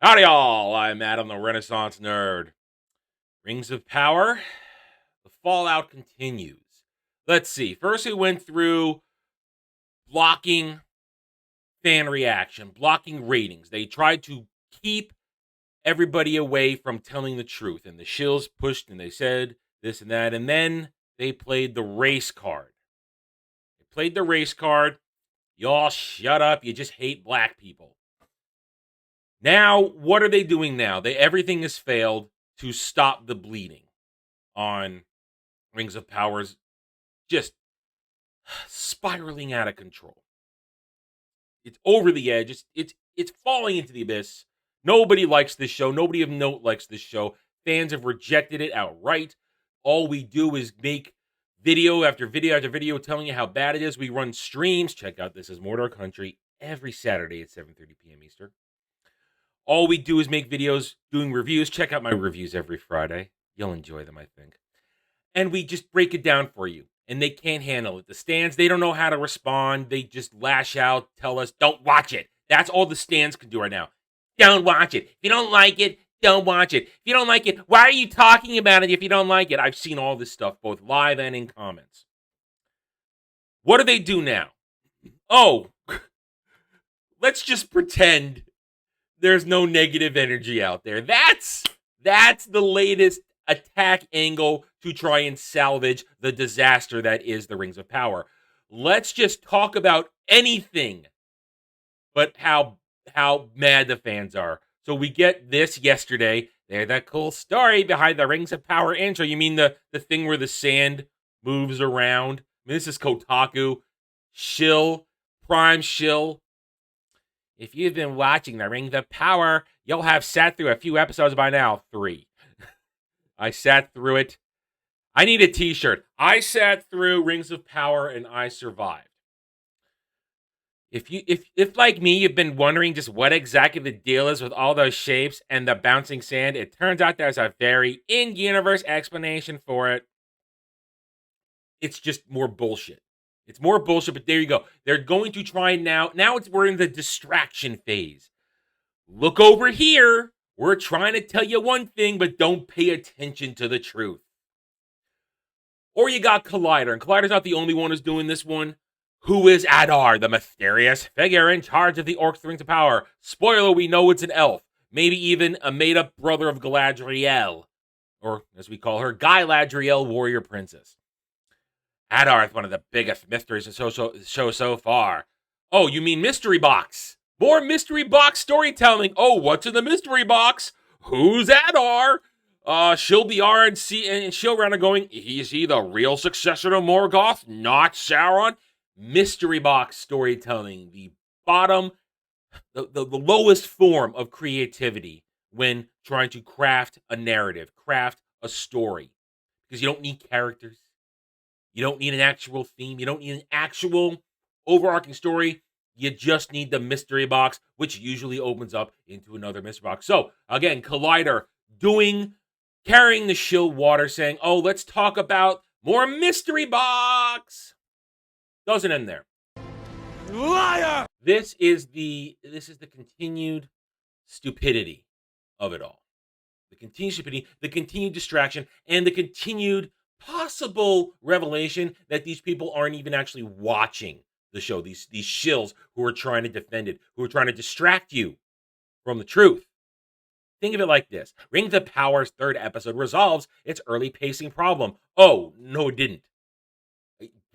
Howdy, y'all. I'm Adam, the Renaissance Nerd. Rings of Power. The fallout continues. Let's see. First, we went through blocking fan reaction, blocking ratings. They tried to keep everybody away from telling the truth. And the Shills pushed and they said this and that. And then they played the race card. They played the race card. Y'all shut up. You just hate black people. Now, what are they doing now? Everything has failed to stop the bleeding on Rings of Power's just spiraling out of control. It's over the edge. It's falling into the abyss. Nobody likes this show. Nobody of note likes this show. Fans have rejected it outright. All we do is make video after video after video telling you how bad it is. We run streams. Check out This is Mordor Country every Saturday at 7:30 p.m. Eastern. All we do is make videos doing reviews. Check out my reviews every Friday. You'll enjoy them, I think. And we just break it down for you. And they can't handle it. The stands, they don't know how to respond. They just lash out, tell us, don't watch it. That's all the stands can do right now. Don't watch it. If you don't like it, don't watch it. If you don't like it, why are you talking about it if you don't like it? I've seen all this stuff, both live and in comments. What do they do now? Oh, let's just pretend there's no negative energy out there. That's the latest attack angle to try and salvage the disaster that is the Rings of Power. Let's just talk about anything but how mad the fans are. So we get this yesterday. There's that cool story behind the Rings of Power intro. You mean the thing where the sand moves around? I mean, this is Kotaku. Shill, Prime Shill. If you've been watching the Rings of Power, you'll have sat through a few episodes by now. 3. I sat through it. I need a t-shirt. I sat through Rings of Power and I survived. If like me, you've been wondering just what exactly the deal is with all those shapes and the bouncing sand, it turns out there's a very in-universe explanation for it. It's just more bullshit. It's more bullshit, but there you go. They're going to try now. We're in the distraction phase. Look over here. We're trying to tell you one thing, but don't pay attention to the truth. Or you got Collider, and Collider's not the only one who's doing this one. Who is Adar, the mysterious figure in charge of the Orcs' Rings of Power? Spoiler, we know it's an elf. Maybe even a made-up brother of Galadriel. Or, as we call her, Galadriel, warrior princess. Adar is one of the biggest mysteries of the show so far. Oh, you mean Mystery Box? More Mystery Box storytelling. Oh, what's in the Mystery Box? Who's Adar? Shilbiar and Shilran are going, is he the real successor to Morgoth, not Sauron? Mystery Box storytelling. The bottom, the lowest form of creativity when trying to craft a narrative, craft a story. Because you don't need characters. You don't need an actual theme. You don't need an actual overarching story. You just need the mystery box, which usually opens up into another mystery box. So, again, Collider carrying the shill water, saying, oh, let's talk about more mystery box. Doesn't end there. Liar! This is the continued stupidity of it all. The continued stupidity, the continued distraction, and the continued possible revelation that these people aren't even actually watching the show. These shills who are trying to defend it, who are trying to distract you from the truth. Think of it like this. Rings of Power's 3rd episode resolves its early pacing problem. Oh, no, it didn't.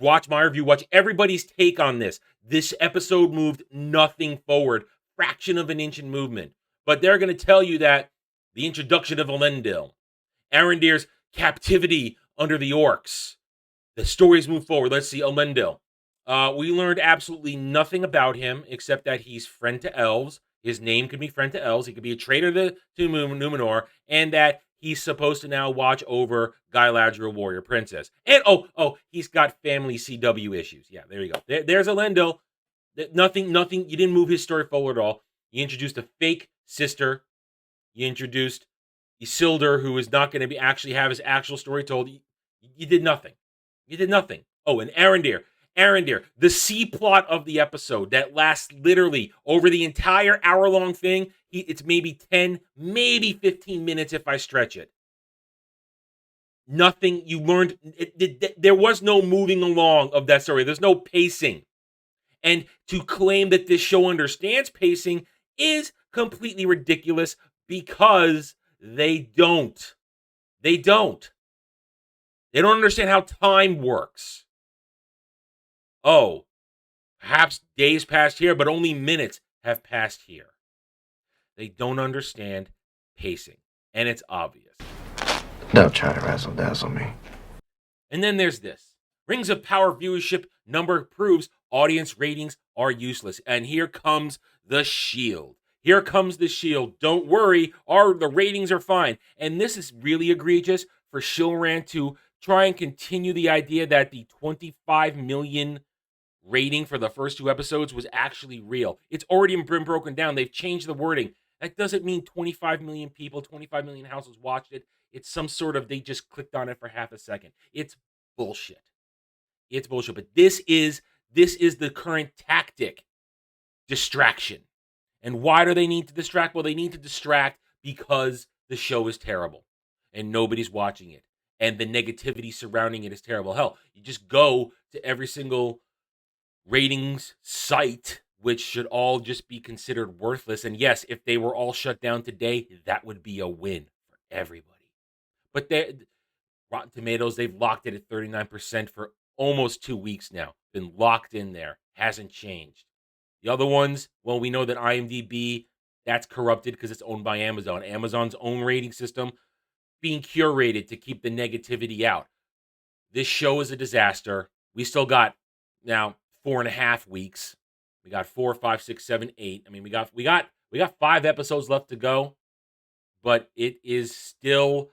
Watch my review. Watch everybody's take on this. This episode moved nothing forward. Fraction of an inch in movement. But they're going to tell you that the introduction of Elendil, Arendir's captivity under the orcs, the stories move forward. Let's see, Elendil. We learned absolutely nothing about him except that he's friend to elves. His name could be friend to elves. He could be a traitor to Numenor, and that he's supposed to now watch over Galadriel, warrior princess. And he's got family CW issues. Yeah, there you go. There's Elendil. Nothing. You didn't move his story forward at all. You introduced a fake sister. You introduced Isildur, who is not going to actually have his actual story told. You did nothing. Oh, and Arendir. Arendir, the C plot of the episode that lasts literally over the entire hour-long thing, it's maybe 10, maybe 15 minutes if I stretch it. Nothing, you learned, there was no moving along of that story. There's no pacing. And to claim that this show understands pacing is completely ridiculous because they don't. They don't. They don't understand how time works. Oh, perhaps days passed here, but only minutes have passed here. They don't understand pacing, and it's obvious. Don't try to razzle-dazzle me. And then there's this. Rings of Power viewership number proves audience ratings are useless. And here comes the Shield. Here comes the Shield. Don't worry, the ratings are fine. And this is really egregious for Shillrand to try and continue the idea that the 25 million rating for the first 2 episodes was actually real. It's already been broken down. They've changed the wording. That doesn't mean 25 million people, 25 million households watched it. It's some sort of, they just clicked on it for half a second. It's bullshit. It's bullshit. But this is the current tactic. Distraction. And why do they need to distract? Well, they need to distract because the show is terrible and nobody's watching it. And the negativity surrounding it is terrible. Hell, you just go to every single ratings site, which should all just be considered worthless. And yes, if they were all shut down today, that would be a win for everybody. But Rotten Tomatoes, they've locked it at 39% for almost 2 weeks now. Been locked in there. Hasn't changed. The other ones, well, we know that IMDb, that's corrupted because it's owned by Amazon. Amazon's own rating system being curated to keep the negativity out. This show is a disaster. We still got now 4.5 weeks. We got 4, 5, 6, 7, 8. I mean, we got 5 episodes left to go, but it is still,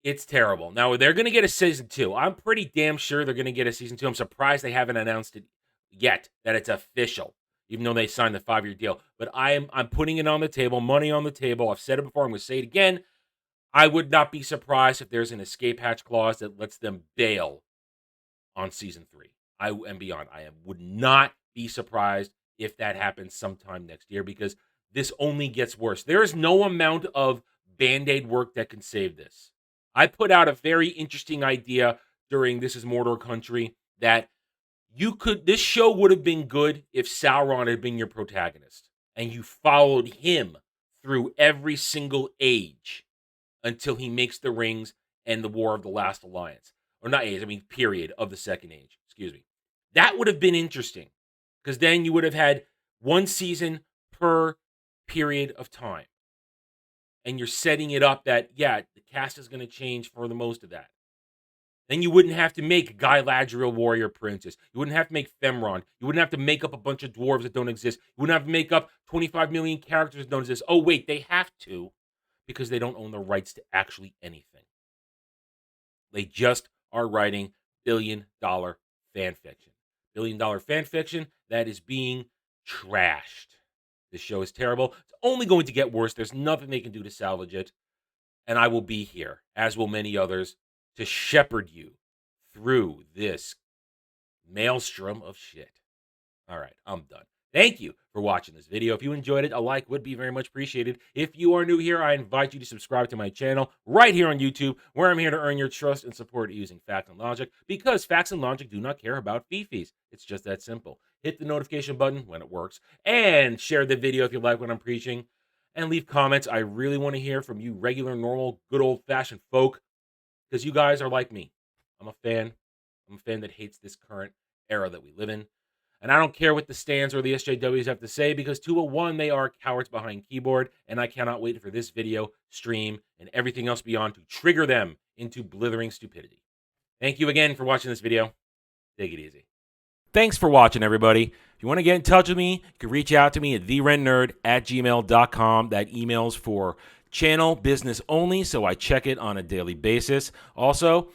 it's terrible. Now, they're going to get a season 2. I'm pretty damn sure they're going to get a season 2. I'm surprised they haven't announced it yet, that it's official, even though they signed the 5-year deal. But I'm putting it on the table, money on the table. I've said it before. I'm going to say it again. I would not be surprised if there's an escape hatch clause that lets them bail on season 3 and beyond. I would not be surprised if that happens sometime next year because this only gets worse. There is no amount of Band-Aid work that can save this. I put out a very interesting idea during This Is Mordor Country that this show would have been good if Sauron had been your protagonist and you followed him through every single age until he makes the rings and the War of the Last Alliance. Or not age, I mean period of the Second Age. Excuse me. That would have been interesting because then you would have had 1 season per period of time. And you're setting it up that, yeah, the cast is going to change for the most of that. Then you wouldn't have to make Galadriel warrior princess. You wouldn't have to make Femron. You wouldn't have to make up a bunch of dwarves that don't exist. You wouldn't have to make up 25 million characters that don't exist. Oh, wait, they have to because they don't own the rights to actually anything. They just are writing billion-dollar fan fiction. Billion-dollar fan fiction that is being trashed. This show is terrible. It's only going to get worse. There's nothing they can do to salvage it. And I will be here, as will many others, to shepherd you through this maelstrom of shit. All right, I'm done. Thank you for watching this video. If you enjoyed it, a like would be very much appreciated. If you are new here, I invite you to subscribe to my channel right here on YouTube, where I'm here to earn your trust and support using fact and logic, because facts and logic do not care about fee-fees. It's just that simple. Hit the notification button when it works, and share the video if you like what I'm preaching, and leave comments. I really want to hear from you regular, normal, good old-fashioned folk, because you guys are like me. I'm a fan. I'm a fan that hates this current era that we live in. And I don't care what the stands or the SJWs have to say because 201, they are cowards behind keyboard. And I cannot wait for this video, stream, and everything else beyond to trigger them into blithering stupidity. Thank you again for watching this video. Take it easy. Thanks for watching, everybody. If you want to get in touch with me, you can reach out to me at therennerd@gmail.com. That email's for channel business only, so I check it on a daily basis. Also,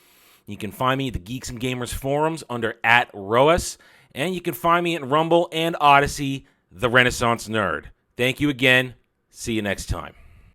you can find me at the Geeks and Gamers forums under @ROAS. And you can find me at Rumble and Odyssey, The Renaissance Nerd. Thank you again. See you next time.